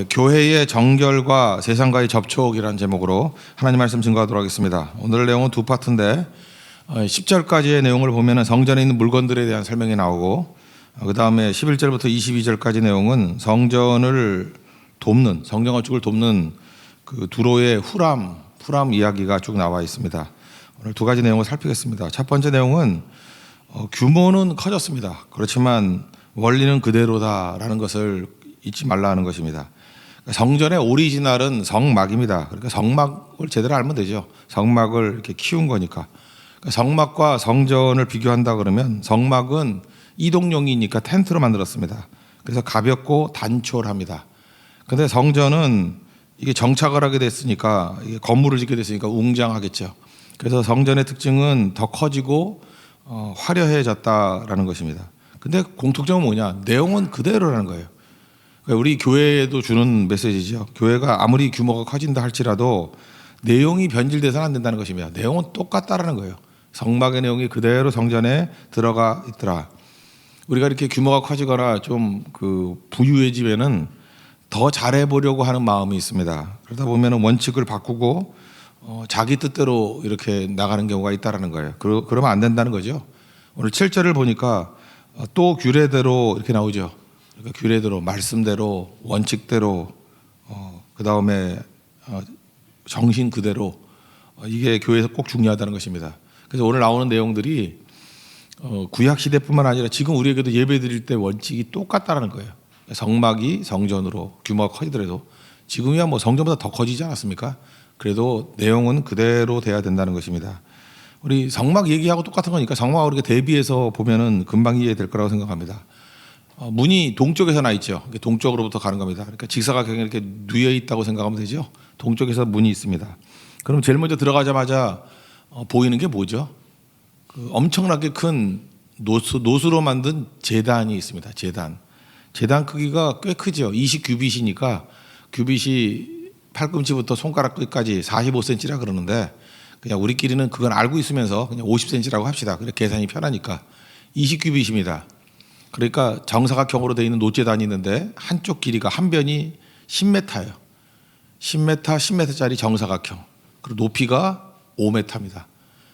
교회의 정결과 세상과의 접촉이라는 제목으로 하나님 말씀 증거하도록 하겠습니다. 오늘 내용은 두 파트인데 10절까지의 내용을 보면 성전에 있는 물건들에 대한 설명이 나오고 그 다음에 11절부터 22절까지 내용은 성전을 돕는, 성전 건축을 돕는 그 두로의 후람 이야기가 쭉 나와 있습니다. 오늘 두 가지 내용을 살피겠습니다. 첫 번째 내용은 규모는 커졌습니다. 그렇지만 원리는 그대로다라는 것을 잊지 말라는 것입니다. 성전의 오리지널은 성막입니다. 그러니까 성막을 제대로 알면 되죠. 성막을 이렇게 키운 거니까. 성막과 성전을 비교한다 그러면 성막은 이동용이니까 텐트로 만들었습니다. 그래서 가볍고 단촐합니다. 그런데 성전은 이게 정착을 하게 됐으니까, 이게 건물을 짓게 됐으니까 웅장하겠죠. 그래서 성전의 특징은 더 커지고 화려해졌다라는 것입니다. 근데 공통점은 뭐냐? 내용은 그대로라는 거예요. 우리 교회에도 주는 메시지죠. 교회가 아무리 규모가 커진다 할지라도 내용이 변질돼서는 안 된다는 것입니다. 내용은 똑같다라는 거예요. 성막의 내용이 그대로 성전에 들어가 있더라. 우리가 이렇게 규모가 커지거나 좀 부유해지면은 더 잘해보려고 하는 마음이 있습니다. 그러다 보면은 원칙을 바꾸고 자기 뜻대로 이렇게 나가는 경우가 있다라는 거예요. 그러면 안 된다는 거죠. 오늘 7절을 보니까 또 규례대로 이렇게 나오죠. 그러니까 규례대로, 말씀대로, 원칙대로, 그 다음에 정신 그대로, 이게 교회에서 꼭 중요하다는 것입니다. 그래서 오늘 나오는 내용들이 구약 시대뿐만 아니라 지금 우리에게도 예배 드릴 때 원칙이 똑같다는 거예요. 성막이 성전으로 규모가 커지더라도 지금이야 뭐 성전보다 더 커지지 않았습니까? 그래도 내용은 그대로 돼야 된다는 것입니다. 우리 성막 얘기하고 똑같은 거니까 성막을 이렇게 대비해서 보면은 금방 이해될 거라고 생각합니다. 문이 동쪽에서 나 있죠. 동쪽으로부터 가는 겁니다. 그러니까 직사각형이 이렇게 누여 있다고 생각하면 되죠. 동쪽에서 문이 있습니다. 그럼 제일 먼저 들어가자마자 보이는 게 뭐죠? 엄청나게 큰 노수로 만든 제단이 있습니다. 제단 크기가 꽤 크죠. 20규빗이니까 규빗이 팔꿈치부터 손가락 끝까지 45cm라 그러는데 그냥 우리끼리는 그건 알고 있으면서 그냥 50cm라고 합시다. 그래 계산이 편하니까 20규빗입니다. 그러니까 정사각형으로 되어 있는 노제단이 있는데 한쪽 길이가 한 변이 10m예요. 10m짜리 정사각형. 그리고 높이가 5m입니다.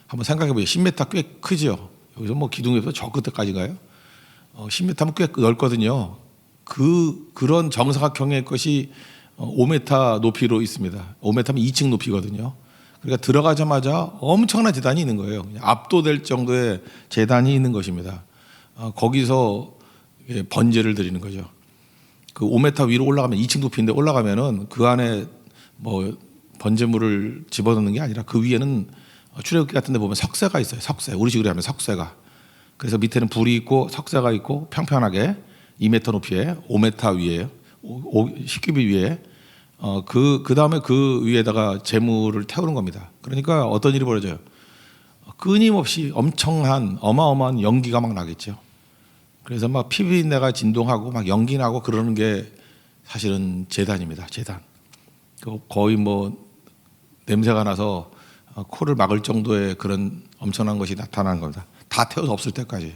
한번 생각해 보세요. 10m 꽤 크죠. 여기서 뭐 기둥에서 저 끝에까지가요. 10m면 꽤 넓거든요. 그런 정사각형의 것이 5m 높이로 있습니다. 5m면 2층 높이거든요. 그러니까 들어가자마자 엄청난 제단이 있는 거예요. 그냥 압도될 정도의 제단이 있는 것입니다. 거기서 번제를 드리는 거죠. 그 5m 위로 올라가면 2층 높이인데 올라가면은 그 안에 뭐 번제물을 집어넣는 게 아니라 그 위에는 출애굽기 같은 데 보면 석쇠가 있어요. 석쇠. 우리식으로 하면 석쇠가. 그래서 밑에는 불이 있고 석쇠가 있고 평평하게 2m 높이에 5m 위에 10규빗 위에 그 다음에 그 위에다가 재물을 태우는 겁니다. 그러니까 어떤 일이 벌어져요? 끊임없이 어마어마한 연기가 막 나겠죠. 그래서 막 피비린내가 진동하고 막 연기 나고 그러는 게 사실은 제단입니다. 제단. 거의 뭐 냄새가 나서 코를 막을 정도의 그런 엄청난 것이 나타나는 겁니다. 다 태워서 없을 때까지.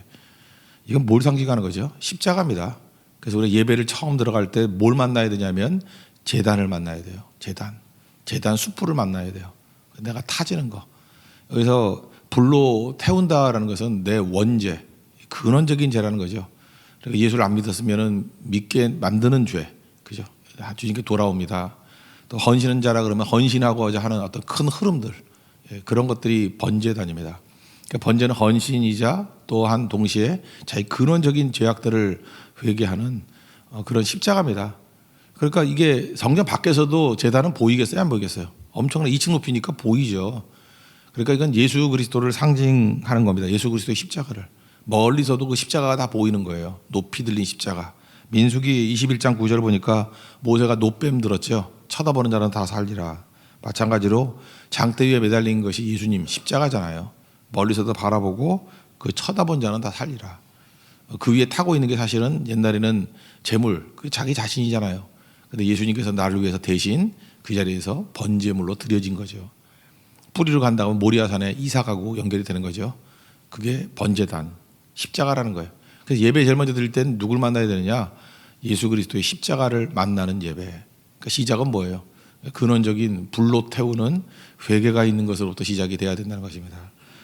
이건 뭘 상징하는 거죠? 십자가입니다. 그래서 우리 예배를 처음 들어갈 때 뭘 만나야 되냐면 제단을 만나야 돼요. 제단 숯불을 만나야 돼요. 내가 타지는 거. 여기서 불로 태운다라는 것은 내 원죄, 근원적인 죄라는 거죠. 그러니까 예수를 안 믿었으면은 믿게 만드는 죄, 그죠? 주님께 돌아옵니다. 또 헌신한 자라 그러면 헌신하고자 하는 어떤 큰 흐름들, 그런 것들이 번제단입니다. 그러니까 번제는 헌신이자 또한 동시에 자기 근원적인 죄악들을 회개하는 그런 십자가입니다. 그러니까 이게 성전 밖에서도 제단은 보이겠어요? 안 보이겠어요? 엄청난 2층 높이니까 보이죠. 그러니까 이건 예수 그리스도를 상징하는 겁니다. 예수 그리스도의 십자가를. 멀리서도 그 십자가가 다 보이는 거예요. 높이 들린 십자가. 민수기 21장 9절 보니까 모세가 노뱀 들었죠. 쳐다보는 자는 다 살리라. 마찬가지로 장대 위에 매달린 것이 예수님 십자가잖아요. 멀리서도 바라보고 그 쳐다본 자는 다 살리라. 그 위에 타고 있는 게 사실은 옛날에는 재물, 자기 자신이잖아요. 근데 예수님께서 나를 위해서 대신 그 자리에서 번제물로 드려진 거죠. 뿌리로 간다고 모리아산에 이삭하고 연결이 되는 거죠. 그게 번제단, 십자가라는 거예요. 그래서 예배 제일 먼저 드릴 때는 누굴 만나야 되느냐? 예수 그리스도의 십자가를 만나는 예배. 그러니까 시작은 뭐예요? 근원적인 불로 태우는 회개가 있는 것으로부터 시작이 돼야 된다는 것입니다.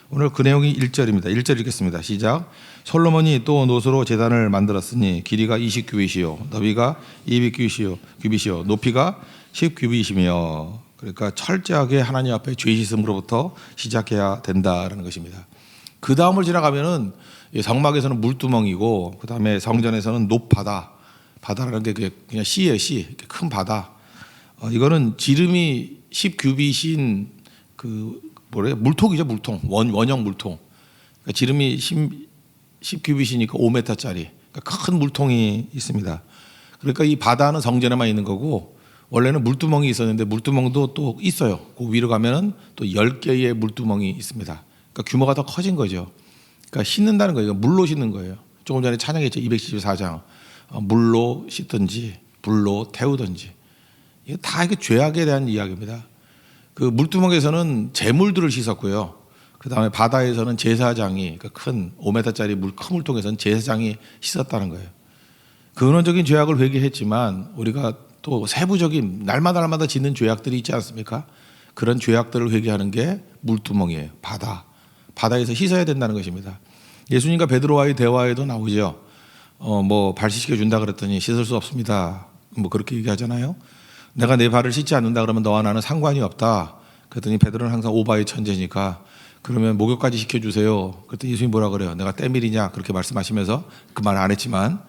오늘 그 내용이 1절입니다. 1절 읽겠습니다. 시작. 솔로몬이 또 노소로 제단을 만들었으니 길이가 20규빗이요 너비가 200규빗이요 높이가 10규빗이며, 그러니까 철저하게 하나님 앞에 죄 씻음으로부터 시작해야 된다라는 것입니다. 그 다음을 지나가면은 성막에서는 물두멍이고, 그 다음에 성전에서는 높바다, 바다라는 게 그냥 시예요, 시, 큰 바다. 이거는 지름이 10규빗인 그 뭐래요? 물통이죠, 물통. 원형 물통. 그러니까 지름이 10규빗이니까 5m짜리. 그러니까 큰 물통이 있습니다. 그러니까 이 바다는 성전에만 있는 거고, 원래는 물두멍이 있었는데 물두멍도 또 있어요. 그 위로 가면은 또 10개의 물두멍이 있습니다. 그러니까 규모가 더 커진 거죠. 그러니까 씻는다는 거예요. 물로 씻는 거예요. 조금 전에 찬양했죠. 274장. 물로 씻든지 불로 태우든지. 이게 다 이게 죄악에 대한 이야기입니다. 그 물두멍에서는 재물들을 씻었고요. 그 다음에 바다에서는 제사장이, 그 큰 5m짜리 큰 물통에서는 제사장이 씻었다는 거예요. 근원적인 죄악을 회개했지만 우리가 또 세부적인 날마다 짓는 죄악들이 있지 않습니까? 그런 죄악들을 회개하는 게 물두멍이에요. 바다에서 씻어야 된다는 것입니다. 예수님과 베드로와의 대화에도 나오죠. 뭐 발 씻겨 준다 그랬더니 씻을 수 없습니다. 뭐 그렇게 얘기하잖아요. 내가 내 발을 씻지 않는다 그러면 너와 나는 상관이 없다. 그랬더니 베드로는 항상 오바의 천재니까 그러면 목욕까지 시켜주세요. 그랬더니 예수님이 뭐라 그래요? 내가 때밀이냐? 그렇게 말씀하시면서 그 말 안 했지만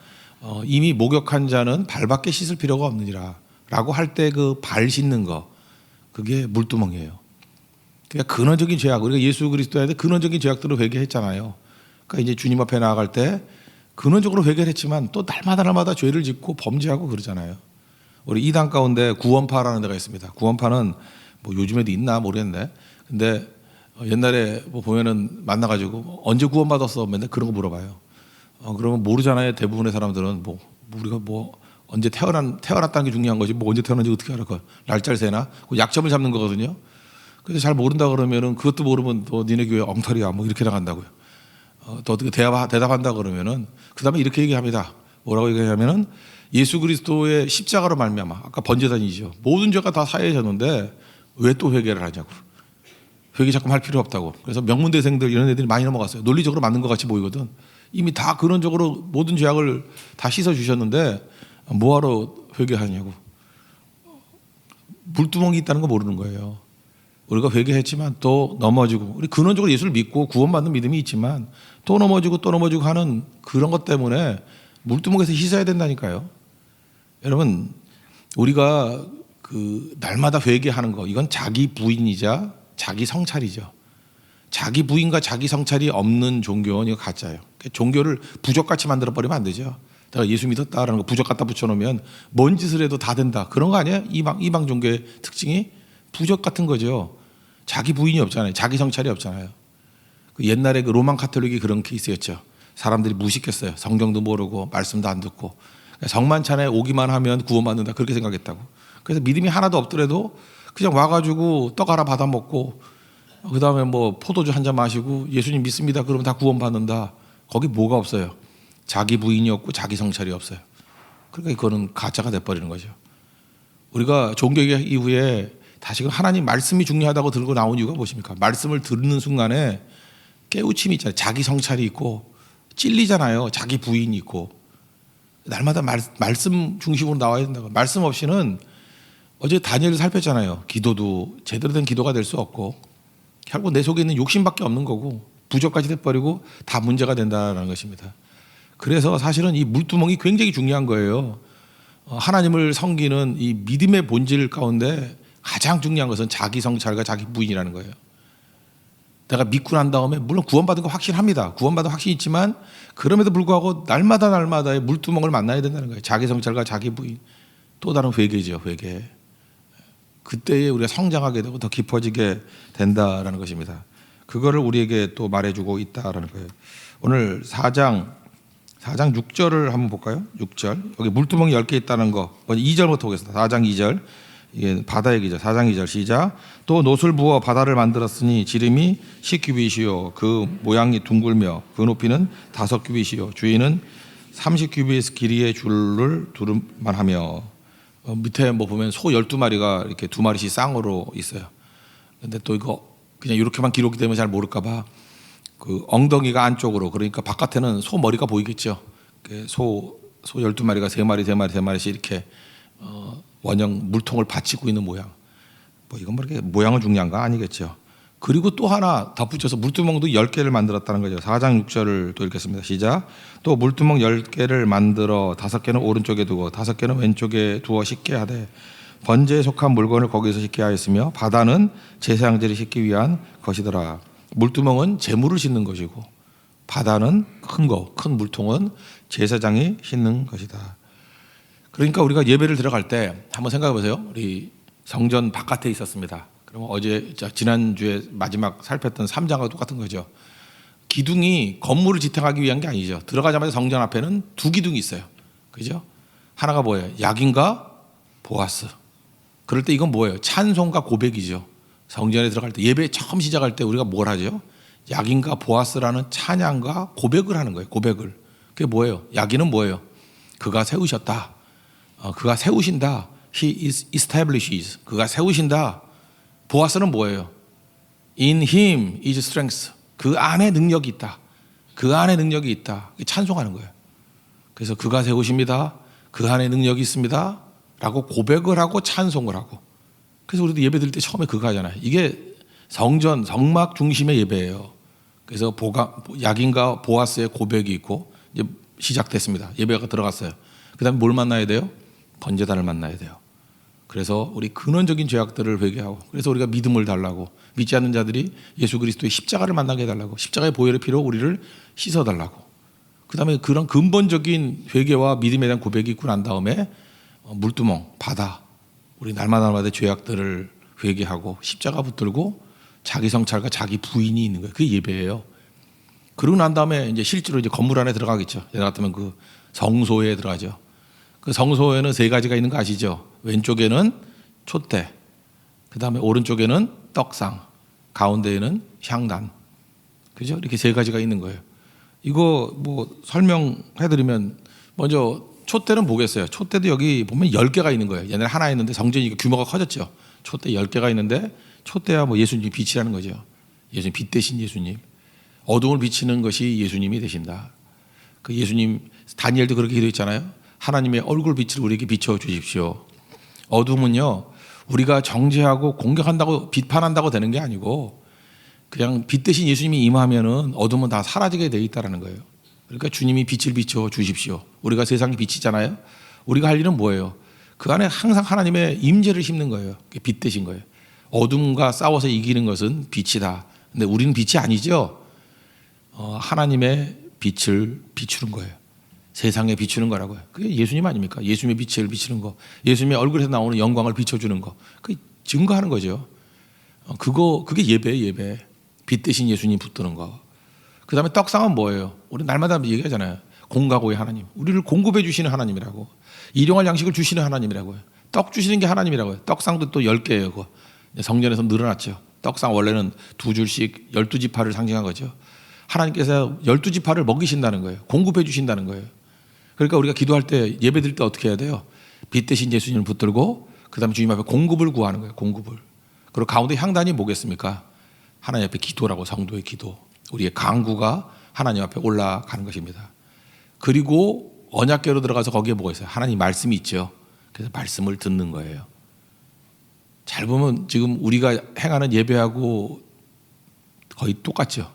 이미 목욕한 자는 발밖에 씻을 필요가 없느니라 라고 할 때 그 발 씻는 거, 그게 물두멍이에요. 그러니까 근원적인 죄악, 우리가 예수 그리스도에 대해 근원적인 죄악들을 회개했잖아요. 그러니까 이제 주님 앞에 나아갈 때 근원적으로 회개를 했지만 또 날마다 죄를 짓고 범죄하고 그러잖아요. 우리 이단 가운데 구원파라는 데가 있습니다. 구원파는 뭐 요즘에도 있나 모르겠네. 근데 옛날에 뭐 보면은 만나가지고 언제 구원받았어? 맨날 그런 거 물어봐요. 그러면 모르잖아요. 대부분의 사람들은 뭐 우리가 뭐 언제 태어났다는 게 중요한 거지 뭐 언제 태어났는지 어떻게 알아? 그 날짜를 세나? 그 약점을 잡는 거거든요. 그래서 잘 모른다 그러면은 그것도 모르면 또 니네 교회 엉터리야 뭐 이렇게 나간다고요. 또 어떻게 대답한다 그러면은 그 다음에 이렇게 얘기합니다. 뭐라고 얘기하냐면은 예수 그리스도의 십자가로 말미암아, 아까 번제단이죠. 모든 죄가 다 사해졌는데 왜 또 회개를 하냐고. 회개 자꾸 할 필요 없다고. 그래서 명문대생들 이런 애들이 많이 넘어갔어요. 논리적으로 맞는 것 같이 보이거든. 이미 다 근원적으로 모든 죄악을 다 씻어주셨는데 뭐하러 회개하냐고. 물두멍이 있다는 거 모르는 거예요. 우리가 회개했지만 또 넘어지고, 우리 근원적으로 예수를 믿고 구원받는 믿음이 있지만 또 넘어지고 하는 그런 것 때문에 물두멍에서 씻어야 된다니까요. 여러분, 우리가 그 날마다 회개하는 거, 이건 자기 부인이자 자기 성찰이죠. 자기 부인과 자기 성찰이 없는 종교는 이거 가짜예요. 종교를 부적같이 만들어버리면 안 되죠. 내가 예수 믿었다라는 거 부적 갖다 붙여놓으면 뭔 짓을 해도 다 된다. 그런 거 아니에요? 이방 종교의 특징이 부적 같은 거죠. 자기 부인이 없잖아요. 자기 성찰이 없잖아요. 그 옛날에 그 로만 카톨릭이 그런 케이스였죠. 사람들이 무식했어요. 성경도 모르고 말씀도 안 듣고 성만찬에 오기만 하면 구원받는다 그렇게 생각했다고. 그래서 믿음이 하나도 없더라도 그냥 와가지고 떡 하나 받아 먹고 그 다음에 뭐 포도주 한 잔 마시고 예수님 믿습니다 그러면 다 구원받는다. 거기 뭐가 없어요. 자기 부인이 없고 자기 성찰이 없어요. 그러니까 그거는 가짜가 돼버리는 거죠. 우리가 종교개혁 이후에 다시금 하나님 말씀이 중요하다고 들고 나온 이유가 무엇입니까? 말씀을 듣는 순간에 깨우침이 있잖아요. 자기 성찰이 있고 찔리잖아요. 자기 부인이 있고 날마다 말씀 중심으로 나와야 된다고. 말씀 없이는 어제 다니엘을 살폈잖아요. 기도도 제대로 된 기도가 될 수 없고 결국 내 속에 있는 욕심밖에 없는 거고 부족까지 돼버리고 다 문제가 된다는 것입니다. 그래서 사실은 이 물두멍이 굉장히 중요한 거예요. 하나님을 섬기는 이 믿음의 본질 가운데 가장 중요한 것은 자기 성찰과 자기 부인이라는 거예요. 내가 믿고 난 다음에 물론 구원받은 거 확신합니다. 구원받은 확신이 있지만 그럼에도 불구하고 날마다의 물두멍을 만나야 된다는 거예요. 자기 성찰과 자기 부인. 또 다른 회개죠. 회개. 그때에 우리가 성장하게 되고 더 깊어지게 된다라는 것입니다. 그거를 우리에게 또 말해주고 있다라는 거예요. 오늘 4장 6절을 한번 볼까요? 6절. 여기 물두멍이 10개 있다는 거. 2절부터 보겠습니다. 4장 2절. 이게 바다 얘기죠. 4장 2절 시작. 또 놋을 부어 바다를 만들었으니 지름이 10규빗이요 그 모양이 둥글며 그 높이는 5규빗이요 주위는 30규빗 길이의 줄을 두름만 하며. 밑에 뭐 보면 소 12마리가 이렇게 2마리씩 쌍으로 있어요. 근데 또 이거 그냥 이렇게만 기록이 되면 잘 모를까 봐 그 엉덩이가 안쪽으로, 그러니까 바깥에는 소 머리가 보이겠죠. 소 12마리가 3마리씩 이렇게 원형 물통을 받치고 있는 모양. 뭐 이건 뭐 이렇게 모양은 중요한 거 아니겠죠. 그리고 또 하나 덧붙여서 물두멍도 10개를 만들었다는 거죠. 4장 6절을 또 읽겠습니다. 시작. 또 물두멍 10개를 만들어 5개는 오른쪽에 두고 5개는 왼쪽에 두어 씻게 하되 번제에 속한 물건을 거기서 씻게 하였으며 바다는 제사장들이 씻기 위한 것이더라. 물두멍은 제물을 씻는 것이고 바다는 큰 물통은 제사장이 씻는 것이다. 그러니까 우리가 예배를 들어갈 때 한번 생각해 보세요. 우리 성전 바깥에 있었습니다. 그러면 어제 지난주에 마지막 살폈던 3장과 똑같은 거죠. 기둥이 건물을 지탱하기 위한 게 아니죠. 들어가자마자 성전 앞에는 2기둥이 있어요. 그죠? 하나가 뭐예요? 야긴과 보아스. 그럴 때 이건 뭐예요? 찬송과 고백이죠. 성전에 들어갈 때, 예배 처음 시작할 때 우리가 뭘 하죠? 야긴과 보아스라는 찬양과 고백을 하는 거예요. 고백을. 그게 뭐예요? 야긴은 뭐예요? 그가 세우셨다. 그가 세우신다. He establishes. 그가 세우신다. 보아스는 뭐예요? In him is strength. 그 안에 능력이 있다. 그 안에 능력이 있다. 찬송하는 거예요. 그래서 그가 세우십니다. 그 안에 능력이 있습니다. 라고 고백을 하고 찬송을 하고. 그래서 우리도 예배 드릴 때 처음에 그거 하잖아요. 이게 성전, 성막 중심의 예배예요. 그래서 야긴과 보아스의 고백이 있고 이제 시작됐습니다. 예배가 들어갔어요. 그 다음에 뭘 만나야 돼요? 번제단을 만나야 돼요. 그래서 우리 근원적인 죄악들을 회개하고, 그래서 우리가 믿음을 달라고, 믿지 않는 자들이 예수 그리스도의 십자가를 만나게 해달라고, 십자가의 보혈의 피로 우리를 씻어달라고, 그 다음에 그런 근본적인 회개와 믿음에 대한 고백이 있고 난 다음에 물두멍, 바다, 우리 날마다 죄악들을 회개하고 십자가 붙들고 자기 성찰과 자기 부인이 있는 거예요. 그게 예배예요. 그러고 난 다음에 이제 실제로 이제 건물 안에 들어가겠죠. 예를 같으면 그 성소에 들어가죠. 그 성소에는 3가지가 있는 거 아시죠? 왼쪽에는 촛대, 그 다음에 오른쪽에는 떡상, 가운데에는 향단. 그죠? 이렇게 3가지가 있는 거예요. 이거 뭐 설명해드리면, 먼저 촛대는 뭐겠어요? 촛대도 여기 보면 10개가 있는 거예요. 옛날에 하나 있는데 성전이 규모가 커졌죠. 촛대 10개가 있는데, 촛대야 뭐 예수님 빛이라는 거죠. 예수님, 빛 대신 예수님. 어둠을 비치는 것이 예수님이 되신다. 그 예수님, 다니엘도 그렇게 기도했잖아요. 하나님의 얼굴 빛을 우리에게 비춰 주십시오. 어둠은요, 우리가 정죄하고 공격한다고 비판한다고 되는 게 아니고 그냥 빛 대신 예수님이 임하면은 어둠은 다 사라지게 돼 있다라는 거예요. 그러니까 주님이 빛을 비춰 주십시오. 우리가 세상의 빛이잖아요. 우리가 할 일은 뭐예요? 그 안에 항상 하나님의 임재를 심는 거예요. 빛 대신 거예요. 어둠과 싸워서 이기는 것은 빛이다. 근데 우리는 빛이 아니죠. 하나님의 빛을 비추는 거예요. 세상에 비추는 거라고요. 그게 예수님 아닙니까? 예수님의 빛을 비추는 거, 예수님의 얼굴에서 나오는 영광을 비춰주는 거, 그게 증거하는 거죠. 그게 예배예요. 예배. 빛 대신 예수님 붙드는 거. 그 다음에 떡상은 뭐예요? 우리 날마다 얘기하잖아요. 공가고의 하나님, 우리를 공급해 주시는 하나님이라고, 일용할 양식을 주시는 하나님이라고요. 떡 주시는 게 하나님이라고요. 떡상도 또 10개예요. 그거 성전에서 늘어났죠. 떡상 원래는 2줄씩 12지파를 상징한 거죠. 하나님께서 12지파를 먹이신다는 거예요. 공급해 주신다는 거예요. 그러니까 우리가 기도할 때, 예배 드릴 때 어떻게 해야 돼요? 빛 대신 예수님을 붙들고 그 다음에 주님 앞에 공급을 구하는 거예요. 공급을. 그리고 가운데 향단이 뭐겠습니까? 하나님 앞에 기도라고, 성도의 기도. 우리의 간구가 하나님 앞에 올라가는 것입니다. 그리고 언약궤로 들어가서 거기에 뭐가 있어요? 하나님 말씀이 있죠. 그래서 말씀을 듣는 거예요. 잘 보면 지금 우리가 행하는 예배하고 거의 똑같죠.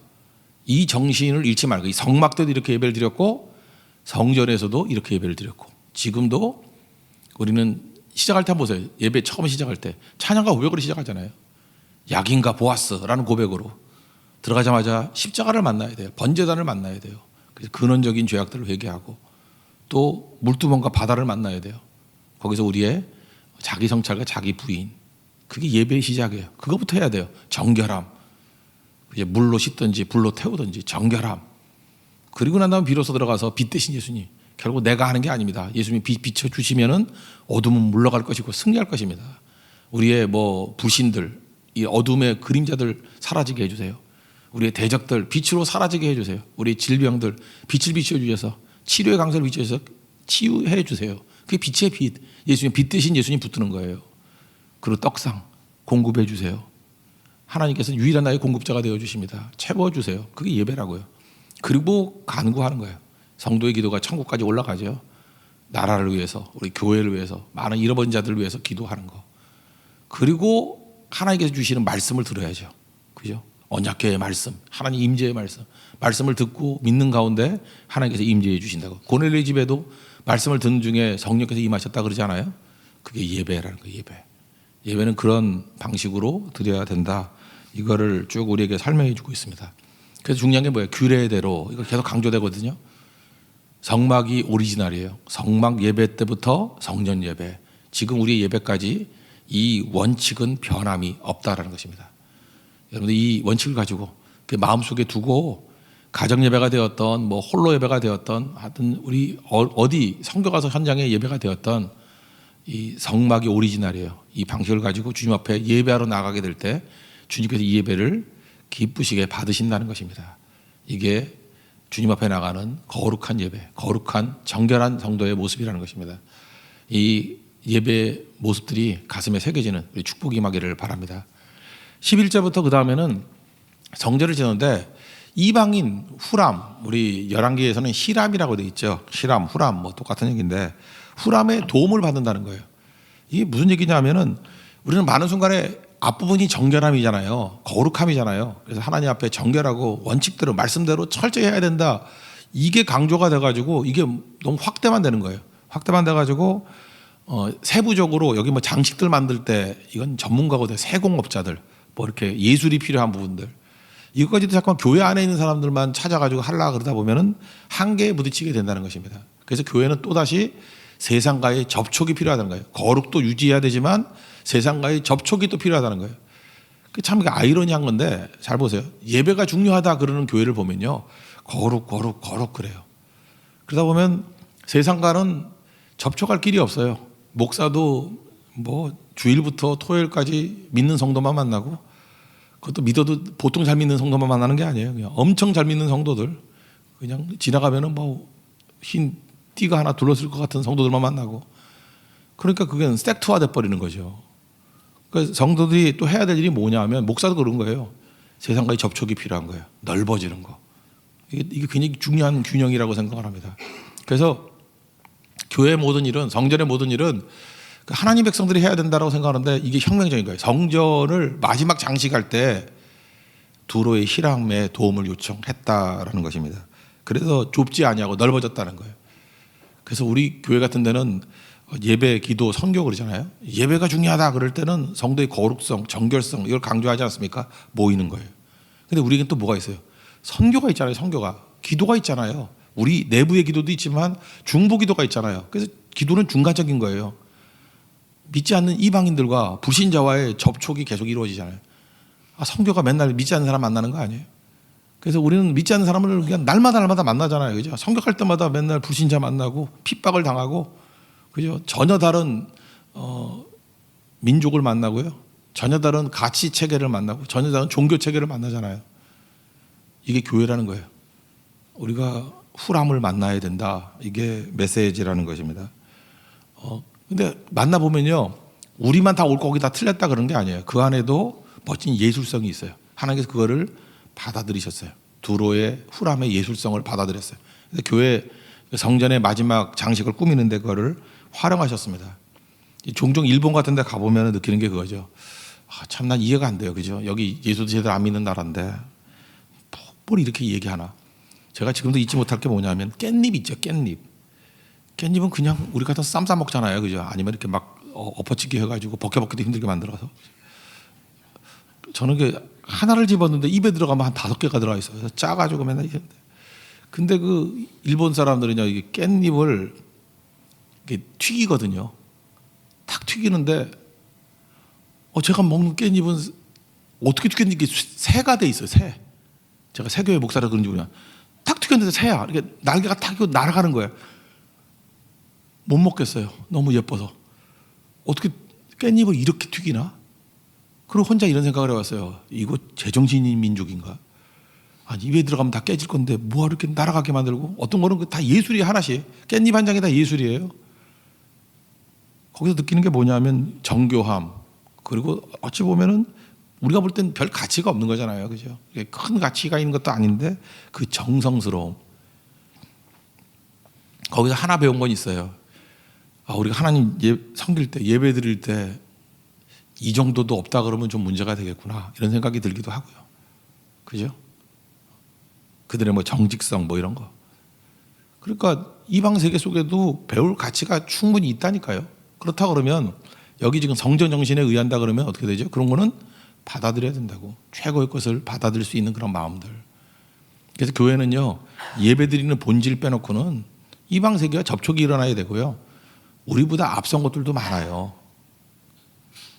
이 정신을 잃지 말고, 이 성막 때도 이렇게 예배를 드렸고 성전에서도 이렇게 예배를 드렸고, 지금도 우리는 시작할 때 한번 보세요. 예배 처음 시작할 때 찬양과 고백으로 시작하잖아요. 야긴과 보아스라는 고백으로 들어가자마자 십자가를 만나야 돼요. 번제단을 만나야 돼요. 그래서 근원적인 죄악들을 회개하고, 또 물두멍과 바다를 만나야 돼요. 거기서 우리의 자기 성찰과 자기 부인, 그게 예배의 시작이에요. 그거부터 해야 돼요. 정결함. 이제 물로 씻든지 불로 태우든지 정결함. 그리고 난 다음 비로소 들어가서 빛 대신 예수님. 결국 내가 하는 게 아닙니다. 예수님이 비춰주시면은 어둠은 물러갈 것이고 승리할 것입니다. 우리의 불신들, 이 어둠의 그림자들 사라지게 해주세요. 우리의 대적들 빛으로 사라지게 해주세요. 우리의 질병들 빛을 비춰주셔서 치료의 강세를 비춰서 치유해 주세요. 그게 빛의 빛. 예수님 빛 대신 예수님 붙드는 거예요. 그리고 떡상 공급해 주세요. 하나님께서 유일한 나의 공급자가 되어 주십니다. 채워 주세요. 그게 예배라고요. 그리고 간구하는 거예요. 성도의 기도가 천국까지 올라가죠. 나라를 위해서, 우리 교회를 위해서, 많은 잃어버린 자들을 위해서 기도하는 거. 그리고 하나님께서 주시는 말씀을 들어야죠. 그죠? 언약궤의 말씀, 하나님 임재의 말씀, 말씀을 듣고 믿는 가운데 하나님께서 임재해 주신다고. 고넬료의 집에도 말씀을 듣는 중에 성령께서 임하셨다 그러지 않아요? 그게 예배라는 거예요. 예배. 예배는 그런 방식으로 드려야 된다. 이거를 쭉 우리에게 설명해 주고 있습니다. 그래서 중요한 게 뭐예요? 규례대로. 이거 계속 강조되거든요. 성막이 오리지널이에요. 성막 예배 때부터 성전 예배, 지금 우리의 예배까지 이 원칙은 변함이 없다라는 것입니다. 여러분들 이 원칙을 가지고 그 마음속에 두고 가정 예배가 되었던 뭐 홀로 예배가 되었던 하여튼 우리 어디 성교 가서 현장에 예배가 되었던 이 성막이 오리지널이에요. 이 방식을 가지고 주님 앞에 예배하러 나가게 될 때 주님께서 이 예배를 기쁘시게 받으신다는 것입니다. 이게 주님 앞에 나가는 거룩한 예배, 거룩한 정결한 성도의 모습이라는 것입니다. 이 예배 모습들이 가슴에 새겨지는 우리 축복이 임하기를 바랍니다. 11절부터 그 다음에는 성전을 지었는데 이방인 후람, 우리 열왕기에서는 히람이라고 되어 있죠. 히람, 후람 뭐 똑같은 얘기인데 후람의 도움을 받는다는 거예요. 이게 무슨 얘기냐면은 우리는 많은 순간에 앞부분이 정결함이잖아요. 거룩함이잖아요. 그래서 하나님 앞에 정결하고 원칙대로 말씀대로 철저히 해야 된다. 이게 강조가 돼가지고 이게 너무 확대만 되는 거예요. 확대만 돼가지고 세부적으로 여기 뭐 장식들 만들 때 이건 전문가거든. 세공업자들 뭐 이렇게 예술이 필요한 부분들 이것까지도 잠깐 교회 안에 있는 사람들만 찾아가지고 하려고 그러다 보면은 한계에 부딪히게 된다는 것입니다. 그래서 교회는 또다시 세상과의 접촉이 필요하다는 거예요. 거룩도 유지해야 되지만 세상과의 접촉이 또 필요하다는 거예요. 참 아이러니한 건데 잘 보세요. 예배가 중요하다 그러는 교회를 보면요. 거룩 그래요. 그러다 보면 세상과는 접촉할 길이 없어요. 목사도 뭐 주일부터 토요일까지 믿는 성도만 만나고 그것도 믿어도 보통 잘 믿는 성도만 만나는 게 아니에요. 그냥 엄청 잘 믿는 성도들 그냥 지나가면은 뭐 흰 띠가 하나 둘렀을 것 같은 성도들만 만나고 그러니까 그게 섹트화 돼 버리는 거죠. 그래서 성도들이 또 해야 될 일이 뭐냐 하면 목사도 그런 거예요. 세상과의 접촉이 필요한 거예요. 넓어지는 거. 이게 굉장히 중요한 균형이라고 생각을 합니다. 그래서 교회의 모든 일은 성전의 모든 일은 하나님 백성들이 해야 된다고 생각하는데 이게 혁명적인 거예요. 성전을 마지막 장식할 때 두로의 히람의 도움을 요청했다라는 것입니다. 그래서 좁지 아니하고 넓어졌다는 거예요. 그래서 우리 교회 같은 데는 예배, 기도, 선교 그러잖아요. 예배가 중요하다 그럴 때는 성도의 거룩성, 정결성 이걸 강조하지 않습니까? 모이는 거예요. 근데 우리에겐 또 뭐가 있어요? 선교가 있잖아요. 선교가. 기도가 있잖아요. 우리 내부의 기도도 있지만 중보 기도가 있잖아요. 그래서 기도는 중간적인 거예요. 믿지 않는 이방인들과 불신자와의 접촉이 계속 이루어지잖아요. 선교가 맨날 믿지 않는 사람 만나는 거 아니에요? 그래서 우리는 믿지 않는 사람을 그냥 날마다 만나잖아요. 그죠? 성격할 때마다 맨날 불신자 만나고 핍박을 당하고 그죠? 전혀 다른 민족을 만나고요. 전혀 다른 가치 체계를 만나고 전혀 다른 종교 체계를 만나잖아요. 이게 교회라는 거예요. 우리가 후람을 만나야 된다. 이게 메시지라는 것입니다. 근데 만나보면요. 우리만 다 올 거기 다 틀렸다 그런 게 아니에요. 그 안에도 멋진 예술성이 있어요. 하나님께서 그거를 받아들이셨어요. 두로의 후람의 예술성을 받아들였어요. 그래서 교회 성전의 마지막 장식을 꾸미는데 그거를 활용하셨습니다. 종종 일본 같은 데 가보면 느끼는 게 그거죠. 참 난 이해가 안 돼요. 그죠? 여기 예수도 제대로 안 믿는 나라인데 뭘 이렇게 얘기하나. 제가 지금도 잊지 못할 게 뭐냐면 깻잎 있죠. 깻잎. 깻잎은 그냥 우리 같은 쌈 싸 먹잖아요. 그죠? 아니면 이렇게 막 엎어치기 해가지고 벗겨먹기도 힘들게 만들어서. 저는 그 하나를 집었는데 입에 들어가면 한 5개가 들어가 있어요. 그래서 짜가지고 맨날 이랬는데. 근데 그 일본 사람들은요, 이게 깻잎을 이렇게 튀기거든요. 탁 튀기는데, 제가 먹는 깻잎은 어떻게 튀겼는지 이게 새가 돼 있어요. 새. 제가 새교회 목사라 그런지 모르겠어요. 탁 튀겼는데 새야. 이렇게 날개가 탁 날아가는 거예요. 못 먹겠어요. 너무 예뻐서. 어떻게 깻잎을 이렇게 튀기나? 그리고 혼자 이런 생각을 해봤어요. 이거 제정신인 민족인가? 아니, 입에 들어가면 다 깨질 건데 뭐하러 이렇게 날아가게 만들고 어떤 거는 다 예술이 하나씩. 깻잎 한 장이 다 예술이에요. 거기서 느끼는 게 뭐냐면 정교함, 그리고 어찌 보면은 우리가 볼 땐 별 가치가 없는 거잖아요, 그죠? 큰 가치가 있는 것도 아닌데 그 정성스러움. 거기서 하나 배운 건 있어요. 우리가 하나님 섬길 때, 예배 드릴 때 이 정도도 없다 그러면 좀 문제가 되겠구나, 이런 생각이 들기도 하고요. 그죠? 그들의 뭐 정직성 뭐 이런 거. 그러니까 이방 세계 속에도 배울 가치가 충분히 있다니까요. 그렇다 그러면 여기 지금 성전 정신에 의한다 그러면 어떻게 되죠? 그런 거는 받아들여야 된다고. 최고의 것을 받아들일 수 있는 그런 마음들. 그래서 교회는요, 예배 드리는 본질 빼놓고는 이방 세계와 접촉이 일어나야 되고요. 우리보다 앞선 것들도 많아요.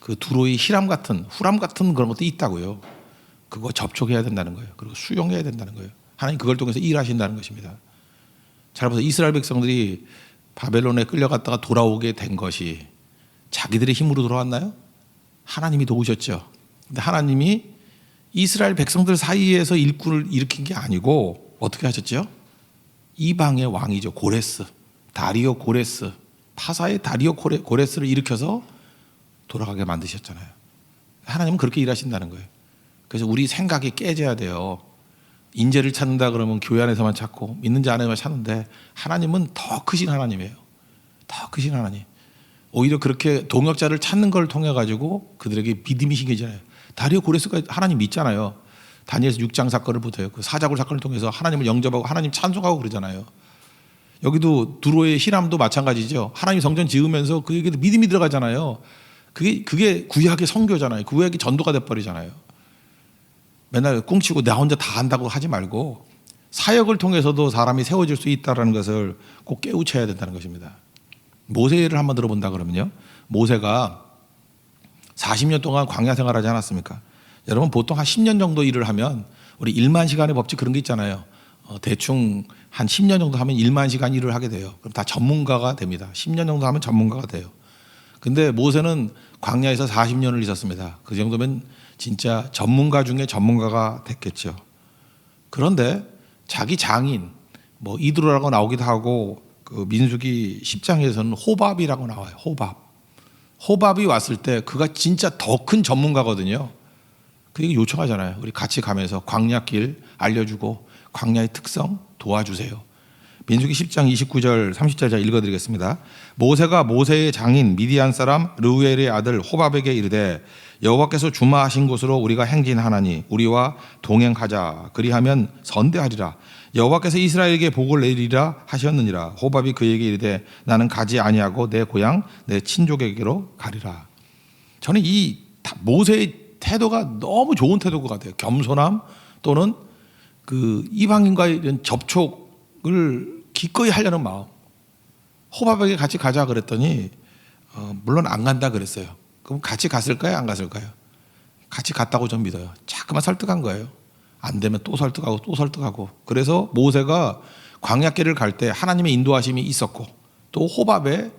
그 두로의 희람 같은, 후람 같은 그런 것도 있다고요. 그거 접촉해야 된다는 거예요. 그리고 수용해야 된다는 거예요. 하나님 그걸 통해서 일하신다는 것입니다. 잘 보세요. 이스라엘 백성들이 바벨론에 끌려갔다가 돌아오게 된 것이 자기들의 힘으로 돌아왔나요? 하나님이 도우셨죠. 근데 하나님이 이스라엘 백성들 사이에서 일꾼을 일으킨 게 아니고 어떻게 하셨죠? 이방의 왕이죠. 고레스, 다리오 고레스, 파사의 다리오 고레스를 일으켜서 돌아가게 만드셨잖아요. 하나님은 그렇게 일하신다는 거예요. 그래서 우리 생각이 깨져야 돼요. 인재를 찾는다 그러면 교회 안에서만 찾고 믿는 자 안에만 찾는데 하나님은 더 크신 하나님이에요. 더 크신 하나님. 오히려 그렇게 동역자를 찾는 걸 통해 가지고 그들에게 믿음이 생기잖아요. 다리오 고레스가 하나님 믿잖아요. 다니엘서 6장 사건을 보세요. 그 사자굴 사건을 통해서 하나님을 영접하고 하나님 찬송하고 그러잖아요. 여기도 두로의 히람도 마찬가지죠. 하나님 성전 지으면서 그에게도 믿음이 들어가잖아요. 그게 구약의 선교잖아요. 구약의 전도가 돼버리잖아요. 맨날 꿍치고 나 혼자 다 한다고 하지 말고 사역을 통해서도 사람이 세워질 수 있다는 것을 꼭 깨우쳐야 된다는 것입니다. 모세를 한번 들어본다 그러면요, 모세가 40년 동안 광야 생활하지 않았습니까? 여러분 보통 한 10년 정도 일을 하면, 우리 1만 시간의 법칙 그런 게 있잖아요. 대충 한 10년 정도 하면 1만 시간 일을 하게 돼요. 그럼 다 전문가가 됩니다. 10년 정도 하면 전문가가 돼요. 근데 모세는 광야에서 40년을 있었습니다. 그 정도면 진짜 전문가 중에 전문가가 됐겠죠. 그런데 자기 장인, 뭐 이드로라고 나오기도 하고, 그 민수기 10장에서는 호밥이라고 나와요. 호밥이 왔을 때 그가 진짜 더 큰 전문가거든요. 그게 요청하잖아요. 우리 같이 가면서 광야길 알려주고 광야의 특성 도와주세요. 민수기 10장 29절 30절 제가 읽어드리겠습니다. 모세가 모세의 장인 미디안 사람 르우엘의 아들 호밥에게 이르되 여호와께서 주마하신 곳으로 우리가 행진하나니 우리와 동행하자. 그리하면 선대하리라. 여호와께서 이스라엘에게 복을 내리리라 하셨느니라. 호밥이 그에게 이르되 나는 가지 아니하고 내 고향 내 친족에게로 가리라. 저는 이 모세의 태도가 너무 좋은 태도인 것 같아요. 겸손함, 또는 그 이방인과의 이런 접촉을 기꺼이 하려는 마음. 호밥에게 같이 가자 그랬더니 물론 안 간다 그랬어요. 그럼 같이 갔을까요? 안 갔을까요? 같이 갔다고 좀 믿어요. 자꾸만 설득한 거예요. 안 되면 또 설득하고 또 설득하고. 그래서 모세가 광야길을 갈 때 하나님의 인도하심이 있었고, 또 호밥의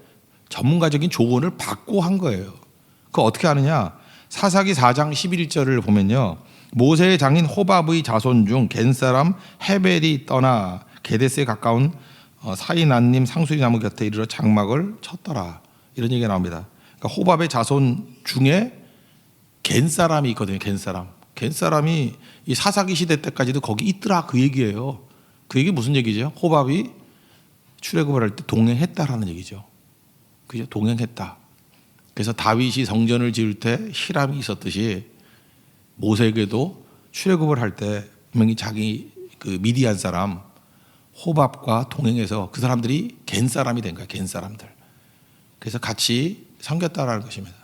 전문가적인 조언을 받고 한 거예요. 그거 어떻게 하느냐? 사사기 4장 11절을 보면요, 모세의 장인 호밥의 자손 중 겐사람 헤벨이 떠나 게데스에 가까운 사이난님 상수리 나무 곁에 이르러 장막을 쳤더라, 이런 얘기가 나옵니다. 그러니까 호밥의 자손 중에 겐사람이 있거든요. 겐사람이 이 사사기 시대 때까지도 거기 있더라, 그 얘기예요. 그 얘기 무슨 얘기죠? 호밥이 출애굽을 할 때 동행했다라는 얘기죠. 그죠? 동행했다. 그래서 다윗이 성전을 지을 때 히람이 있었듯이 모세에게도 출애굽을 할 때 분명히 자기 그 미디안 사람 호밥과 동행해서 그 사람들이 겐 사람이 된 거야. 겐 사람들. 그래서 같이 섬겼다라는 것입니다.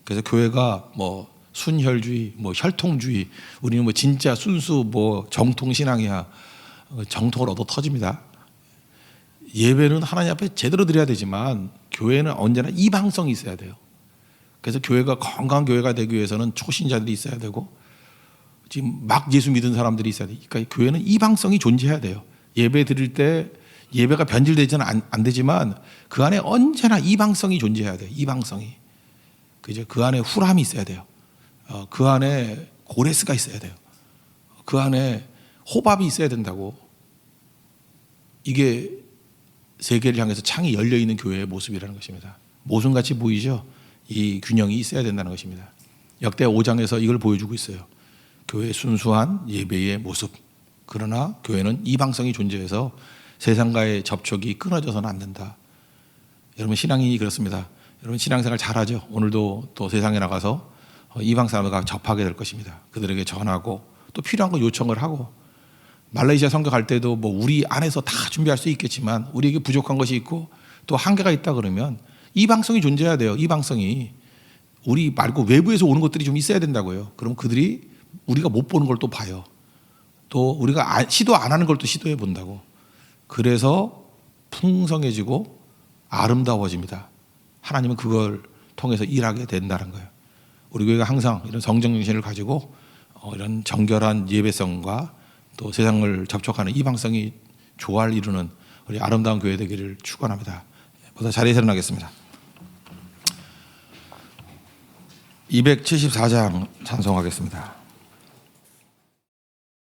그래서 교회가 뭐 순혈주의, 뭐 혈통주의, 우리는 뭐 진짜 순수 뭐 정통 신앙이야, 정통을 얻어 터집니다. 예배는 하나님 앞에 제대로 드려야 되지만 교회는 언제나 이방성이 있어야 돼요. 그래서 교회가 건강한 교회가 되기 위해서는 초신자들이 있어야 되고, 지금 막 예수 믿은 사람들이 있어야 돼요. 그러니까 교회는 이방성이 존재해야 돼요. 예배 드릴 때 예배가 변질되지는 안 되지만 그 안에 언제나 이방성이 존재해야 돼요. 이방성이. 그죠? 그 안에 후람이 있어야 돼요. 그 안에 고레스가 있어야 돼요. 그 안에 호밥이 있어야 된다고. 이게 세계를 향해서 창이 열려 있는 교회의 모습이라는 것입니다. 모순같이 보이죠. 이 균형이 있어야 된다는 것입니다. 역대 5장에서 이걸 보여주고 있어요. 교회의 순수한 예배의 모습. 그러나 교회는 이방성이 존재해서 세상과의 접촉이 끊어져서는 안 된다. 여러분 신앙인이 그렇습니다. 여러분 신앙생활 잘하죠. 오늘도 또 세상에 나가서 이방 사람들과 접하게 될 것입니다. 그들에게 전하고 또 필요한 거 요청을 하고, 말레이시아 선교 갈 때도 뭐 우리 안에서 다 준비할 수 있겠지만 우리에게 부족한 것이 있고 또 한계가 있다 그러면 이방성이 존재해야 돼요. 이방성이 우리 말고 외부에서 오는 것들이 좀 있어야 된다고요. 그럼 그들이 우리가 못 보는 걸 또 봐요. 또 우리가 시도 안 하는 걸 또 시도해 본다고. 그래서 풍성해지고 아름다워집니다. 하나님은 그걸 통해서 일하게 된다는 거예요. 우리 교회가 항상 이런 성정 정신을 가지고 이런 정결한 예배성과 또 세상을 접촉하는 이방성이 조화를 이루는 우리 아름다운 교회 되기를 축원합니다. 모두 자리에서 일어나겠습니다. 274장 찬송하겠습니다.